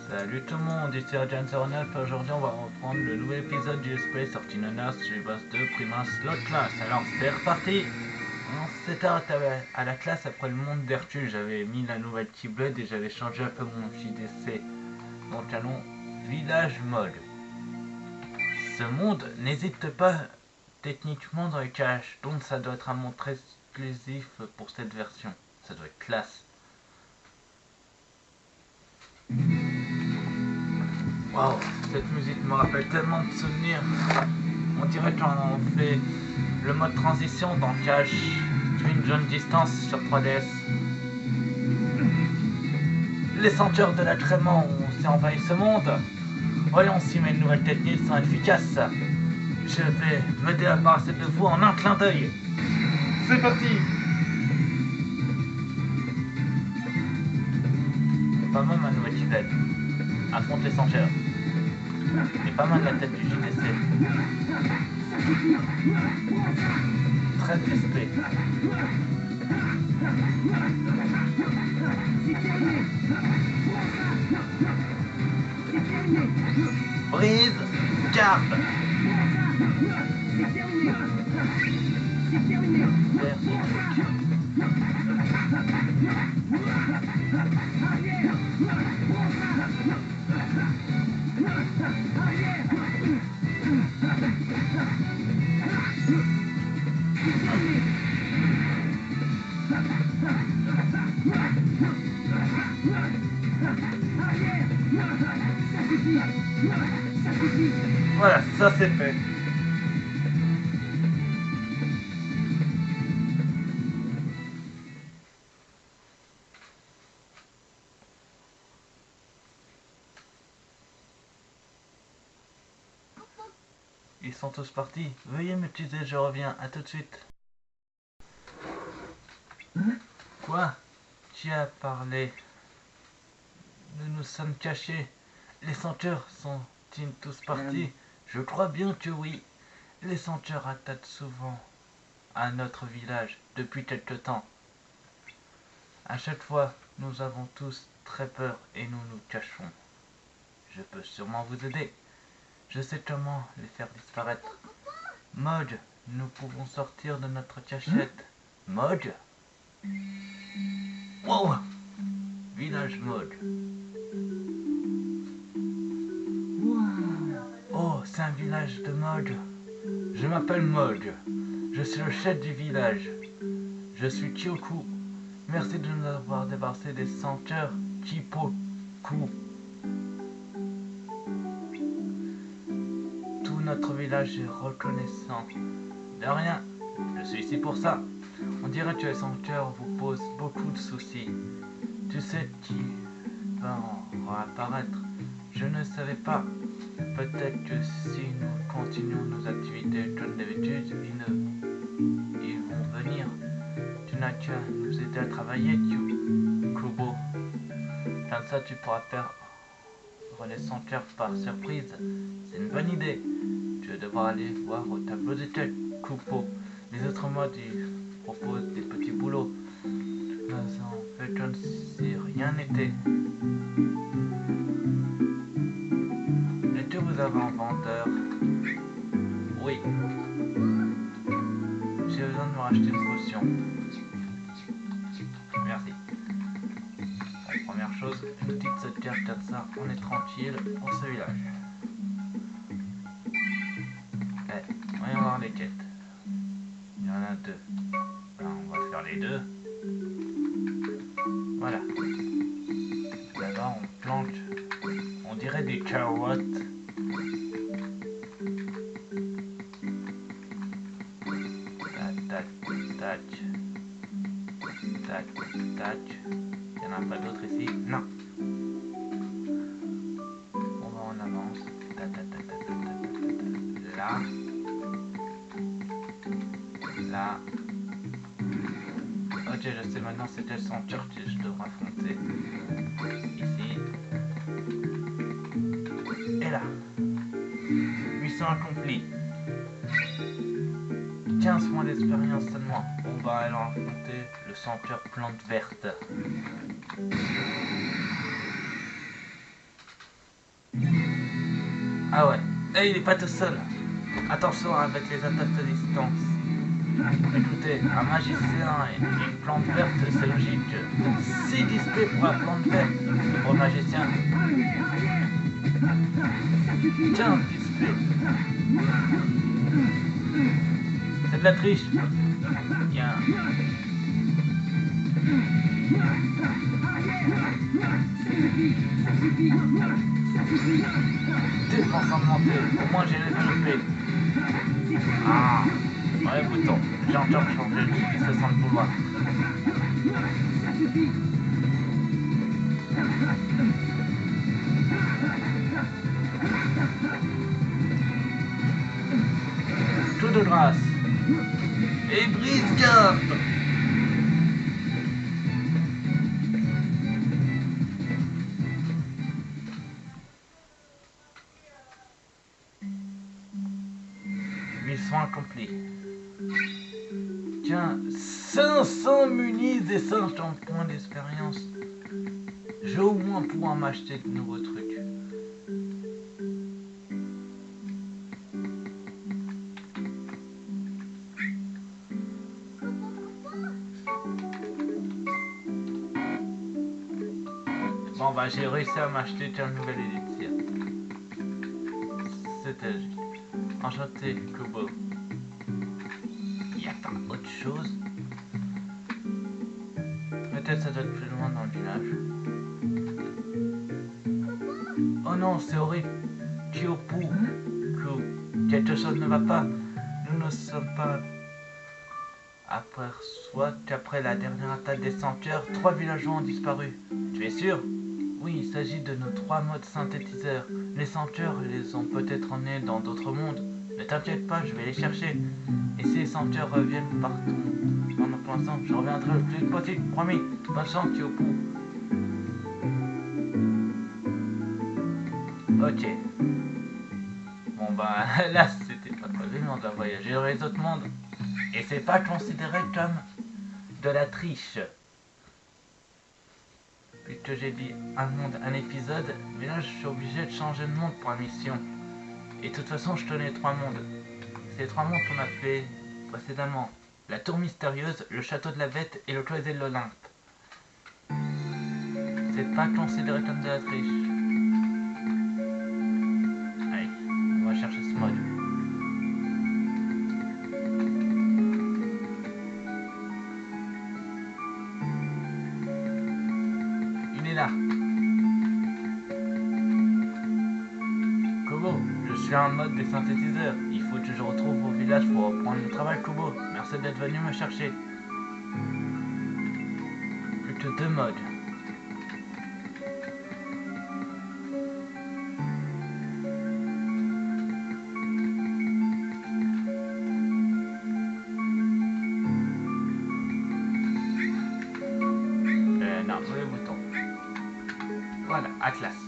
Salut tout le monde, ici Agent09. Aujourd'hui on va reprendre le nouvel épisode du Space of Tinanas du boss 2 Primas Slot Class. Alors c'est reparti. On s'était arrêté à la classe après le monde d'Hercule. J'avais mis la nouvelle Keyblade et j'avais changé un peu mon JDC. Donc allons, village mode. Ce monde n'hésite pas techniquement dans les caches, donc ça doit être un monde très exclusif pour cette version. Ça doit être classe. Wow, cette musique me rappelle tellement de souvenirs. On dirait qu'on fait le mode transition dans Cache d'une jeune distance sur 3DS. Les senteurs de l'agrément ont envahi ce monde. Voyons si mes nouvelles techniques sont efficaces. Je vais me débarrasser de vous en un clin d'œil. C'est parti. Pas mal ma nouvelle Keyblade. Affronte les senteurs. Et pas mal la tête du JDC. Très crispé. Brise, garde. Voilà, ça c'est fait. Ils sont tous partis. Veuillez m'utiliser, je reviens. À tout de suite. Quoi? Qui a parlé? Nous nous sommes cachés. Les senteurs sont-ils tous partis? Je crois bien que oui. Les senteurs attaquent souvent à notre village depuis quelque temps. À chaque fois, nous avons tous très peur et nous nous cachons. Je peux sûrement vous aider. Je sais comment les faire disparaître. Mode, nous pouvons sortir de notre cachette. Mode? Wow! Village mode. Oh, c'est un village de mode. Je m'appelle Mode. Je suis le chef du village. Je suis Kyoku. Merci de nous avoir débarrassé des senteurs Kipoku. Tout notre village est reconnaissant. De rien, je suis ici pour ça. On dirait que les senteurs vous posent beaucoup de soucis. Tu sais qui va en réapparaître? Je ne savais pas. Peut-être que si nous continuons nos activités comme d'habitude, ils vont venir. Tu n'as qu'à nous aider à travailler, Kubo. Comme ça, tu pourras faire les senteurs par surprise. C'est une bonne idée. Tu vas devoir aller voir au tableau de tête, Kubo. Les autres modes, ils proposent des petits boulots. Mais en fait, comme si rien n'était. Est-ce que vous avez un vendeur? Oui. J'ai besoin de me racheter une potion. Merci. La première chose, une petite sauvegarde comme ça, on est tranquille pour ce village. Voyons voir les quêtes. Il y en a deux. Alors, on va faire les deux. Voilà. Là-bas, on plante. On dirait des carottes. Tac, tac, tac. Tac, tac. Il n'y en a pas d'autres ici? Non. Bon, bah, on avance. Tac, tac, tac, tac, tac, tac, tac. Là. Là. Ok, je sais maintenant c'est quelle senteur que je devrais affronter. Ici. Et là. Mission accomplie. 15 points d'expérience seulement. On va aller affronter le senteur plante verte. Ah ouais. Et il est pas tout seul. Attention avec les attaques à distance. Écoutez, un magicien et une plante verte, c'est logique. 6 displays pour la plante verte. Et pour le magicien, 15 displays. C'est de la triche. Bien. Défense augmentée. Au moins j'ai développé. Ah. Ouais, bouton. J'ai encore changé. Il se sent le vouloir. Tout de grâce. Et brise garde. Mission accomplie. Tiens, 500 munis et 500 points d'expérience. Je vais au moins pouvoir m'acheter de nouveaux trucs. Bon bah j'ai réussi à m'acheter un nouvel élixir. C'était enchanté, Kobo. Il y a pas autre chose. Peut-être ça doit être plus loin dans le village. Oh non, c'est horrible. Kyopu, quelque chose ne va pas. Nous ne sommes pas. Aperçoit qu'après la dernière attaque des sanctuaires, 3 villageois ont disparu. Tu es sûr? Oui, il s'agit de nos 3 modes synthétiseurs. Les sanctuaires les ont peut-être emmenés dans d'autres mondes. Ne t'inquiète pas, je vais les chercher. Et si les sanctuaires reviennent partout, pour l'instant, je reviendrai le plus vite possible, promis. Bonne chance, Kyopu. Ok. Bon bah là c'était pas prévu, mais on doit voyager dans les autres mondes. Et c'est pas considéré comme de la triche. Puisque j'ai dit un monde, un épisode, mais là je suis obligé de changer de monde pour la mission. Et de toute façon je tenais 3 mondes. C'est les 3 mondes qu'on a fait précédemment. La tour mystérieuse, le château de la bête et le closet de l'Olympe. C'est pas considéré comme de la triche. Allez, on va chercher ce mode. Il est là. Kobo, je suis un mode des synthétiseurs. Il faut que je retrouve au village pour reprendre le travail, Kobo. Merci d'être venu me chercher. Plus que 2 modes. Non, mauvais bouton. Voilà, Atlas.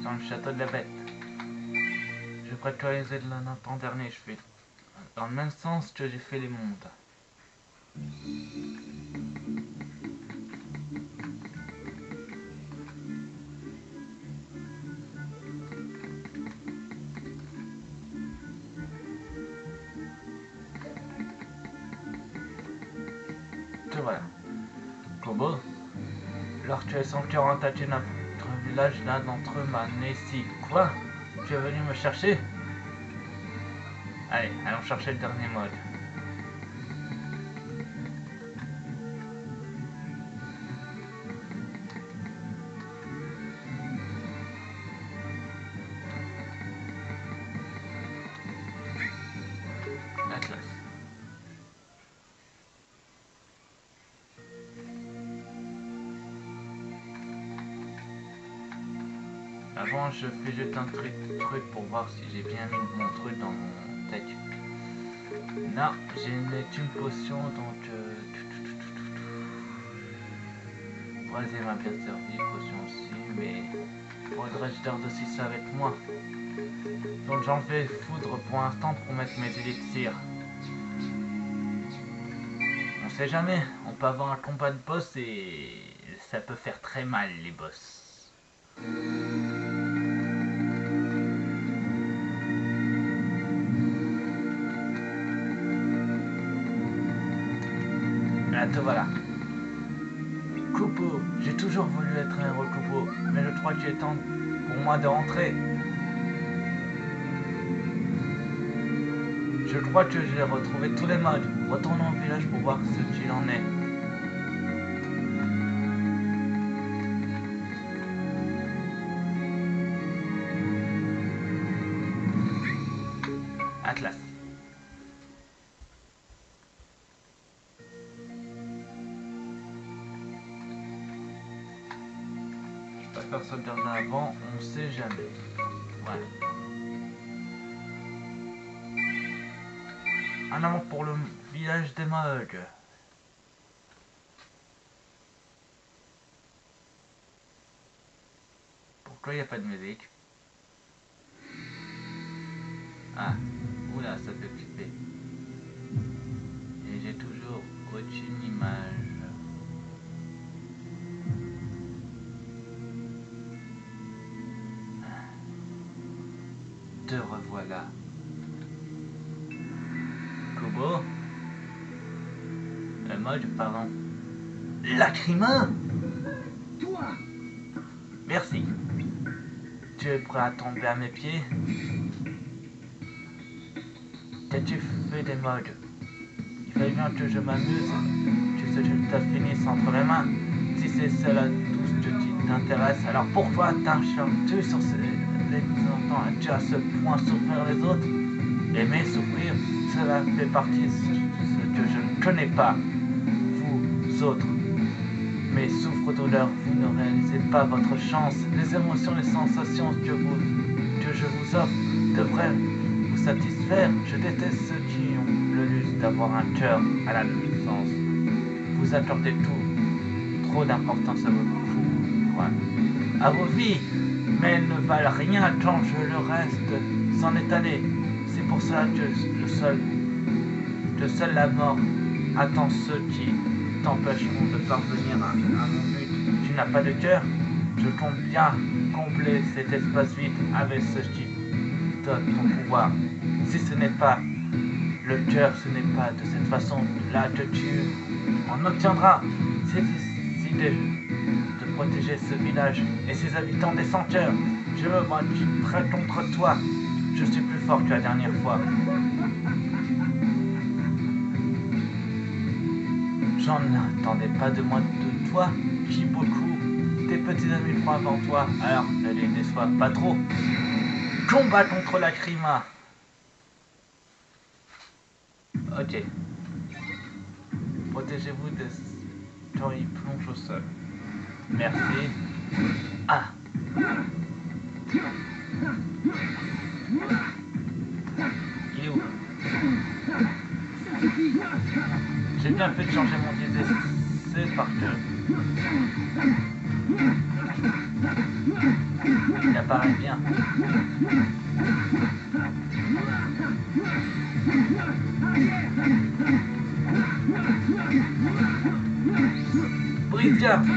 Dans le château de la bête. Je vais actualiser de l'an dernier, je fais dans le même sens que j'ai fait les mondes. Te voilà. Kobo, lorsque les sanctuaires ont attaqué notre village, l'un d'entre eux m'a amené ici. Quoi? Tu es venu me chercher? Allez, allons chercher le dernier mode. Atlas. Avant, je fais jeter un truc pour voir si j'ai bien mis mon truc dans mon tech. Non, j'ai une potion, donc... troisième a bien servi, potion aussi, mais... faudrait que je garde aussi ça avec moi. Donc j'en vais foudre pour l'instant pour mettre mes élixirs. On sait jamais, on peut avoir un combat de boss et ça peut faire très mal les boss. Là te voilà. Coupeau, j'ai toujours voulu être un héros Coupeau, mais je crois qu'il est temps pour moi de rentrer. Je crois que j'ai retrouvé tous les modes. Retournons au village pour voir ce qu'il en est. Atlas. Je préfère sauvegarder avant, on sait jamais. Voilà. En avant pour le village des Mogs. Pourquoi il n'y a pas de musique? Ah, oula, ça fait flipper. Et j'ai toujours aucune image. Te revoilà. Kubo. Mog, pardon. Lacrima. Toi. Merci. Tu es prêt à tomber à mes pieds? Qu'as-tu fait des Mogs? Il fallait bien que je m'amuse. Tu sais que je t'ai fini entre mes mains. Si c'est cela tout ce qui t'intéresse, alors pourquoi t'acharnes-tu sur les enfants? Tu as à ce point souffrir les autres? Aimer souffrir, cela fait partie de ce que je ne connais pas. Vous autres, mes souffres-douleurs, vous ne réalisez pas votre chance. Les émotions, les sensations que je vous offre devraient vous satisfaire. Je déteste ceux qui ont le luxe d'avoir un cœur à la naissance. Vous accordez trop d'importance à vos vies, mais elles ne valent rien quand le reste s'en est allé. C'est pour cela que seule la mort attend ceux qui t'empêcheront de parvenir à mon but. Tu n'as pas de cœur? Je compte bien combler cet espace vide avec ce qui donne ton pouvoir. Si ce n'est pas le cœur, ce n'est pas de cette façon-là que tu en obtiendras. C'est décidé de protéger ce village et ses habitants des sans cœurs. Je me bats prêt contre toi. Je suis plus fort que la dernière fois. J'en attendais pas de moi de toi, qui beaucoup. Tes petits amis le font avant toi, alors ne les déçois pas trop. Combat contre Lacrima. Ok. Protégez-vous quand il plonge au sol. Merci. Ah. Il est où? J'ai bien fait de changer mon DDC parce que il apparaît bien. Brise-garde.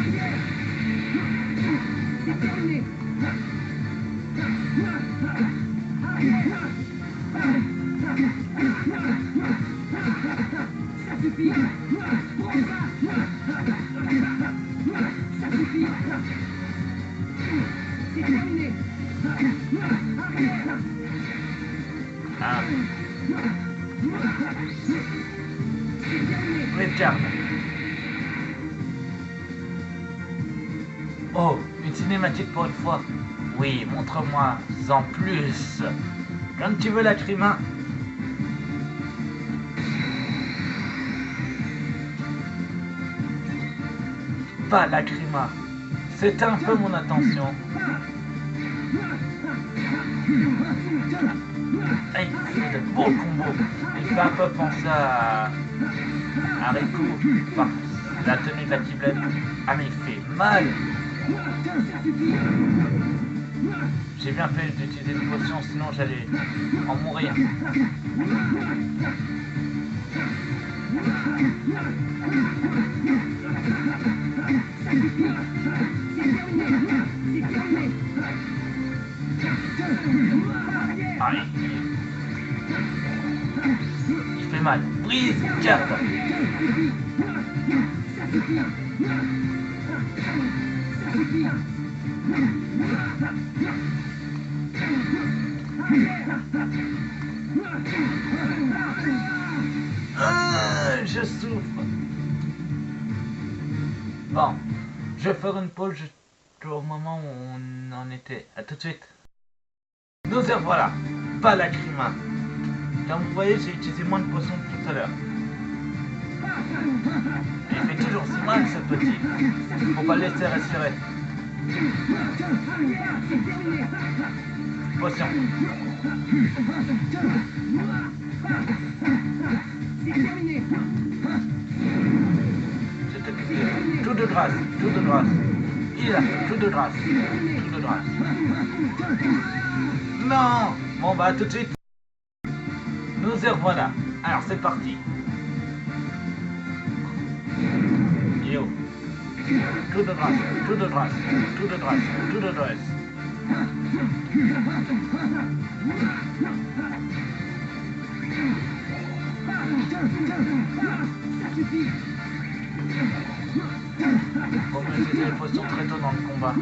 Ça suffit. C'est terminé. Ah. Brise-garde. Oh, une cinématique pour une fois. Oui, montre-moi en plus. Quand tu veux, Lacrima. Pas Lacrima. C'est un peu mon attention. Ah, il fait de beaux combos. Il fait un peu penser à Riku par la tenue de la Keyblade. Ah, mais il fait mal. J'ai bien fait d'utiliser une potion, sinon j'allais en mourir. Aïe. Il fait mal. Brise, garde. Je souffre. Bon, je vais faire une pause au moment où on en était. À tout de suite. Nous y revoilà. Pas Lacrima. Comme vous voyez, j'ai utilisé moins de potions que tout à l'heure. Il fait toujours si mal ce petit. Faut pas le laisser respirer. Potion. Je t'occupe. Tout de grâce, tout de grâce. Il a tout de grâce, tout de grâce. Non. Bon bah tout de suite. Nous y revoilà. Alors c'est parti. Yo. Tout de grâce, tout de grâce, tout de grâce, tout de grâce. Faut mieux utiliser les potions très tôt dans le combat.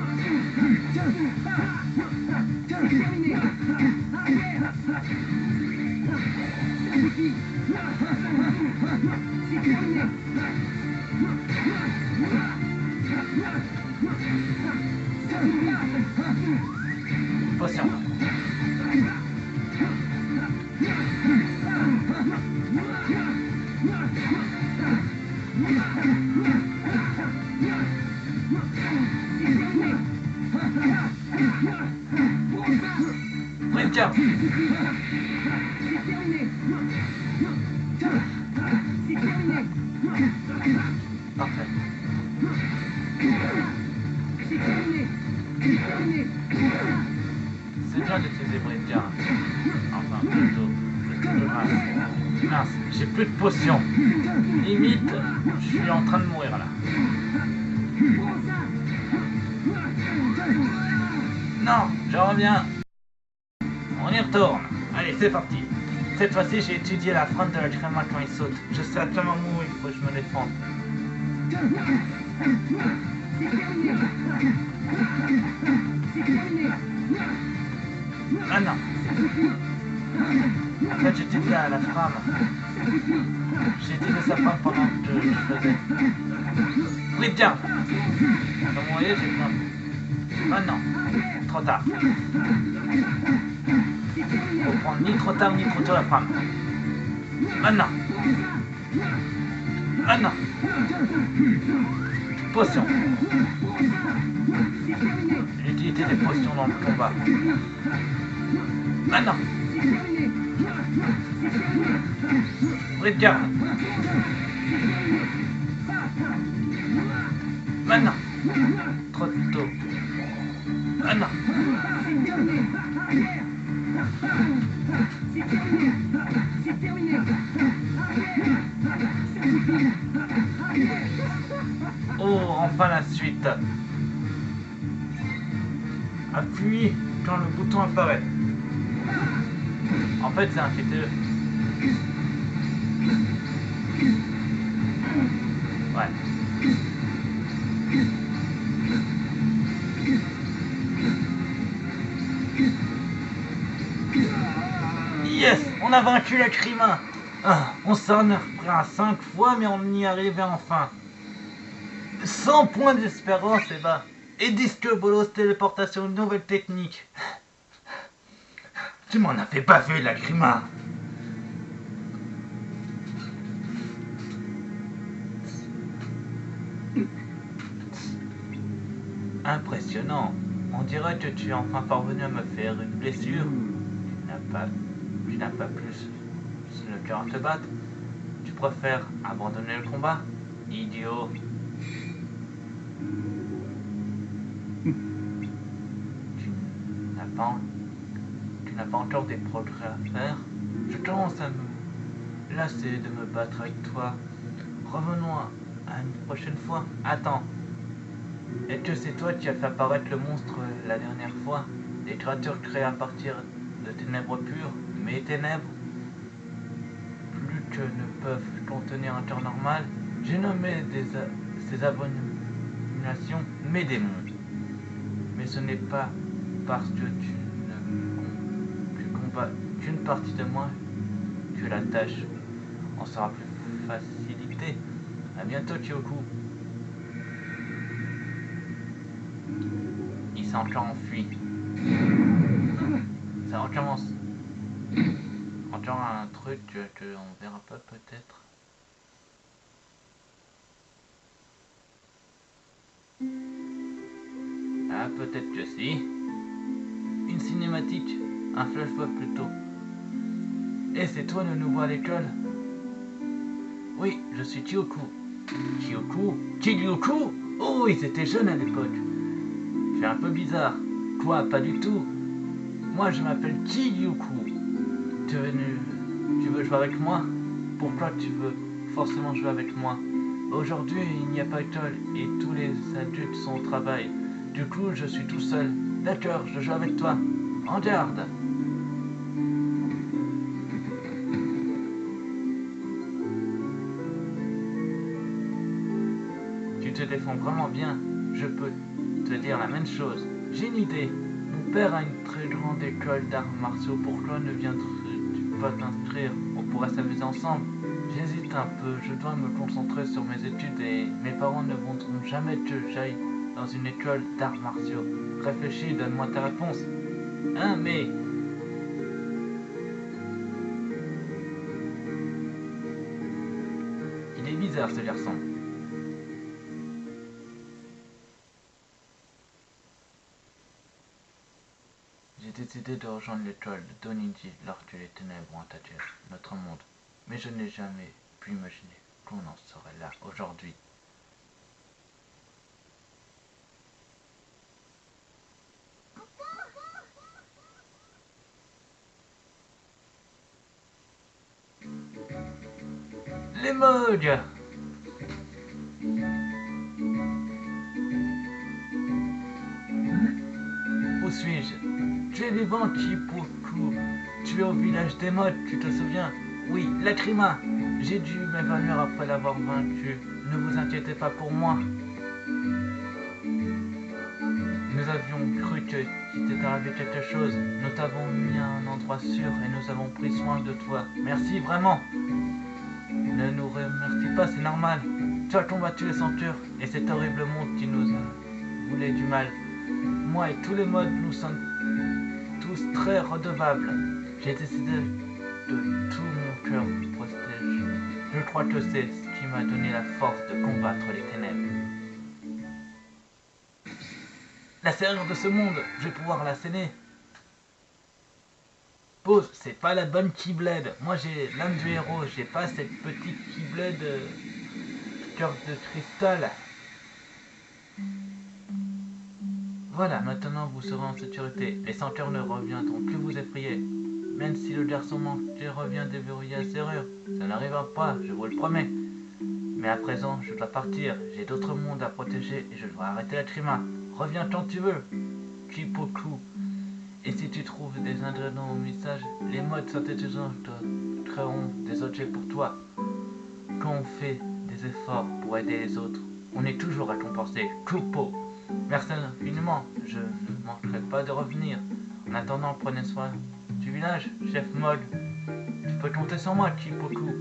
Potion. Tiens. Parfait. C'est bien d'utiliser Brinja. Enfin, plutôt. Mince, j'ai plus de potions. Limite, je suis en train de mourir là. Non, je reviens. On y retourne. Allez, c'est parti. Cette fois-ci, j'ai étudié la fronte de Lacrima quand il saute. Je sais à quel moment où il faut que je me défende. Ah non. En fait, j'étais bien à la frame. J'ai utilisé sa frame pendant que je faisais. Oui, bien. Comme vous voyez, j'ai plein. Maintenant, trop tard. Faut prendre ni trop tard ni trop tôt la frame. Maintenant. Maintenant. Potion. L'utilité des potions dans le combat. Maintenant. Bris de garde. Maintenant. Trop tôt. Maintenant. Oh, enfin la suite. Appuie quand le bouton apparaît. En fait, c'est un FTE. Ouais. Yes, on a vaincu Lacrima. On s'en est repris à 5 fois, mais on y arrivait enfin. 100 points d'espérance, et bah. Et disque bolos téléportation, une nouvelle technique. Tu m'en as fait baffer, Lacrima. Impressionnant. On dirait que tu es enfin parvenu à me faire une blessure. Tu n'as pas plus le cœur à te battre. Tu préfères abandonner le combat? Idiot. Tu n'as pas encore des progrès à faire. Je commence à me lasser de me battre avec toi. Revenons à une prochaine fois. Attends. Et que c'est toi qui as fait apparaître le monstre la dernière fois? Des créatures créées à partir de ténèbres pures, mais ténèbres plus que ne peuvent contenir un cœur normal. J'ai nommé ces abominations mes démons. Mais ce n'est pas parce que tu combats qu'une partie de moi que la tâche en sera plus facilitée. À bientôt, Kyoku. Il s'est encore enfui. Ça recommence. Encore un truc que on verra pas peut-être. Ah, peut-être que si. Une cinématique, un flashback plutôt. Et c'est toi le nouveau à l'école? Oui, je suis Kyoku. Kyoku? Oh, ils étaient jeunes à l'époque. C'est un peu bizarre. Quoi, pas du tout. Moi, je m'appelle Kyoku. Tu veux jouer avec moi? Pourquoi tu veux forcément jouer avec moi? Aujourd'hui, il n'y a pas d'école et tous les adultes sont au travail. Du coup, je suis tout seul. D'accord, je joue avec toi. En garde. Tu te défends vraiment bien. Je peux te dire la même chose. J'ai une idée. Mon père a une très grande école d'arts martiaux. Pourquoi ne viendrais-tu pas t'inscrire? On pourrait s'amuser ensemble. J'hésite un peu. Je dois me concentrer sur mes études et mes parents ne voudront jamais que j'aille dans une école d'arts martiaux. Réfléchis, donne-moi ta réponse. Hein, mais... Il est bizarre ce garçon. J'ai décidé de rejoindre l'école de Doninji lorsque les ténèbres ont attaqué notre monde. Mais je n'ai jamais pu imaginer qu'on en serait là aujourd'hui. Les mogs! Où suis-je? Tu es vivant, Kyoku. Tu es au village des mods, tu te souviens? Oui, Lacrima. J'ai dû m'évanouir après l'avoir vaincu. Ne vous inquiétez pas pour moi. Nous avions cru qu'il t'était arrivé quelque chose. Nous t'avons mis à un endroit sûr et nous avons pris soin de toi. Merci, vraiment. Ne nous remercie pas, c'est normal. Tu as combattu les centaures et cet horrible monde qui nous voulait du mal. Moi et tous les mods, nous sommes tous très redevables. J'ai décidé de tout mon cœur vous protéger. Je crois que c'est ce qui m'a donné la force de combattre les ténèbres. La serrure de ce monde, je vais pouvoir la sceller. Pause, c'est pas la bonne Keyblade. Moi j'ai l'âme du héros, j'ai pas cette petite Keyblade cœur de cristal. Voilà, maintenant vous serez en sécurité. Les centaures ne reviendront plus vous effrayer. Même si le garçon manqué revient déverrouiller la serrure, ça n'arrivera pas, je vous le promets. Mais à présent, je dois partir. J'ai d'autres mondes à protéger et je dois arrêter la Lacrima. Reviens quand tu veux, Kyoku. Et si tu trouves des ingrédients au message, les modes synthétisants créeront des objets pour toi. Quand on fait des efforts pour aider les autres, on est toujours récompensé. Kupo. Merci infiniment, je ne manquerai pas de revenir. En attendant, prenez soin du village, chef Mog. Tu peux compter sur moi, Kyoku.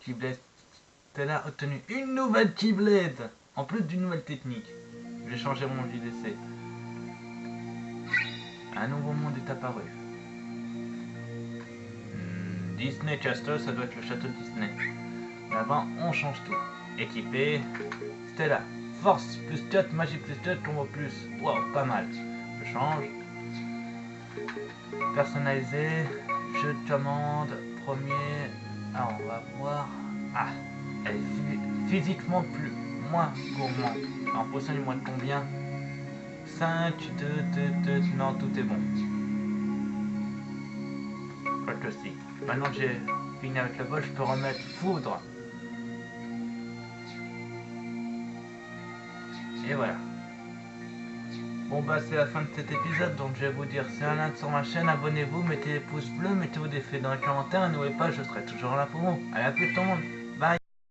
Keyblade Stella a obtenu une nouvelle Keyblade, en plus d'une nouvelle technique. Je vais changer mon JDC. Un nouveau monde est apparu. Disney Castle, ça doit être le château de Disney. Là-bas, on change tout. Équipé, Stella. Force plus 4, magie plus 4, combo plus. Wow, pas mal. Je change. Personnalisé, jeu de commande, premier. Alors, on va voir. Ah, elle est physiquement moins gourmand. En potion, il moins de combien? 5, 2, non, tout est bon. Quoique si. Maintenant que j'ai fini avec le vol, je peux remettre foudre. Et voilà. Bon bah c'est la fin de cet épisode, donc je vais vous dire c'est un like sur ma chaîne, abonnez-vous, mettez des pouces bleus, mettez-vous des faits dans les commentaires et n'oubliez pas, je serai toujours là pour vous. Allez, à plus tout le monde.